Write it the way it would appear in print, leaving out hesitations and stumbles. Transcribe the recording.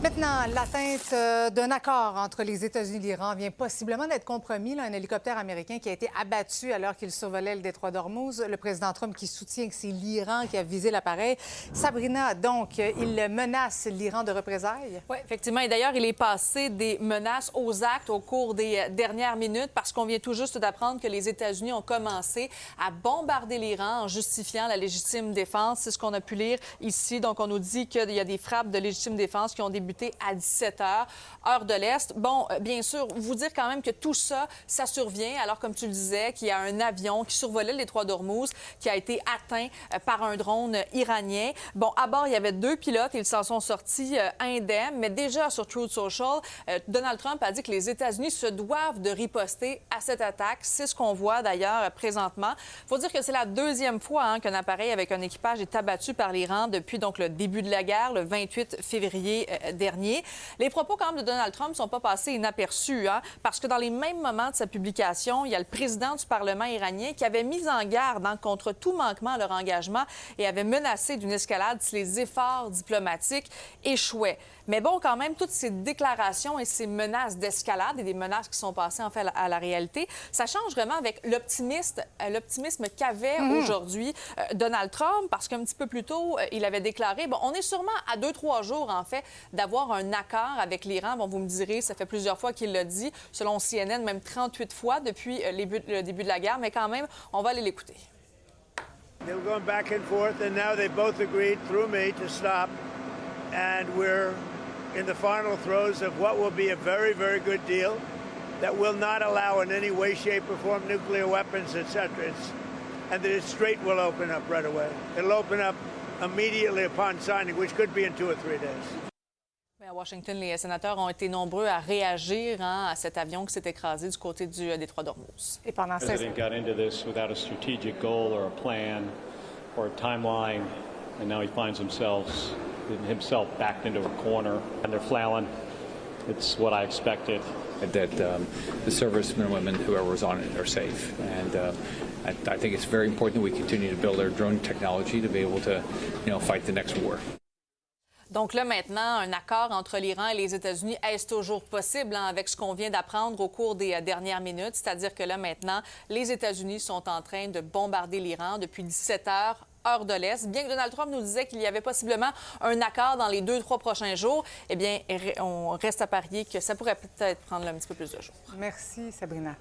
Maintenant, l'atteinte d'un accord entre les États-Unis et l'Iran vient possiblement d'être compromis. Là, un hélicoptère américain qui a été abattu alors qu'il survolait le détroit d'Ormuz. Le président Trump qui soutient que c'est l'Iran qui a visé l'appareil. Sabrina, donc, il menace l'Iran de représailles? Oui, effectivement. Et d'ailleurs, il est passé des menaces aux actes au cours des dernières minutes parce qu'on vient tout juste d'apprendre que les États-Unis ont commencé à bombarder l'Iran en justifiant la légitime défense. C'est ce qu'on a pu lire ici. Donc, on nous dit qu'il y a des frappes de légitime défense qui ont débuté à 17 h, heure de l'Est. Bon, bien sûr, vous dire quand même que tout ça, ça survient, alors comme tu le disais, qu'il y a un avion qui survolait le détroit d'Ormuz qui a été atteint par un drone iranien. Bon, à bord, il y avait 2 pilotes et ils s'en sont sortis indemnes. Mais déjà, sur Truth Social, Donald Trump a dit que les États-Unis se doivent de riposter à cette attaque. C'est ce qu'on voit d'ailleurs présentement. Il faut dire que c'est la deuxième fois qu'un appareil avec un équipage est abattu par l'Iran depuis donc le début de la guerre, le 28 février dernier. Les propos quand même de Donald Trump ne sont pas passés inaperçus, parce que dans les mêmes moments de sa publication, il y a le président du Parlement iranien qui avait mis en garde contre tout manquement à leur engagement et avait menacé d'une escalade si les efforts diplomatiques échouaient. Mais bon, quand même, toutes ces déclarations et ces menaces d'escalade et des menaces qui sont passées en fait à la réalité, ça change vraiment avec l'optimisme qu'avait aujourd'hui Donald Trump, parce qu'un petit peu plus tôt, il avait déclaré, bon, on est sûrement à 2-3 jours, en fait, d'avoir un accord avec l'Iran. Bon, vous me direz, ça fait plusieurs fois qu'il l'a dit, selon CNN, même 38 fois depuis le début de la guerre, mais quand même, on va aller l'écouter. They were going back and forth, and now they both agreed through me to stop, and we're in the final throes of what will be a very, very good deal that will not allow in any way, shape, or form nuclear weapons, etc. And the Strait will open up right away. It'll open up immediately upon signing, which could be in 2 or 3 days. À Washington, les sénateurs ont été nombreux à réagir à cet avion qui s'est écrasé du côté du détroit d'Ormuz. Et pendant ce temps, le président got into this without a strategic goal or a plan or a timeline, and now he finds himself backed into a corner, and they're flailing. It's what I expected. That the servicemen and women, whoever was on it, are safe, and I think it's very important that we continue to build our drone technology to be able to, fight the next war. Donc là, maintenant, un accord entre l'Iran et les États-Unis, est-ce toujours possible avec ce qu'on vient d'apprendre au cours des dernières minutes? C'est-à-dire que là, maintenant, les États-Unis sont en train de bombarder l'Iran depuis 17 h, heure de l'Est. Bien que Donald Trump nous disait qu'il y avait possiblement un accord dans les 2-3 prochains jours, eh bien, on reste à parier que ça pourrait peut-être prendre un petit peu plus de jours. Merci, Sabrina.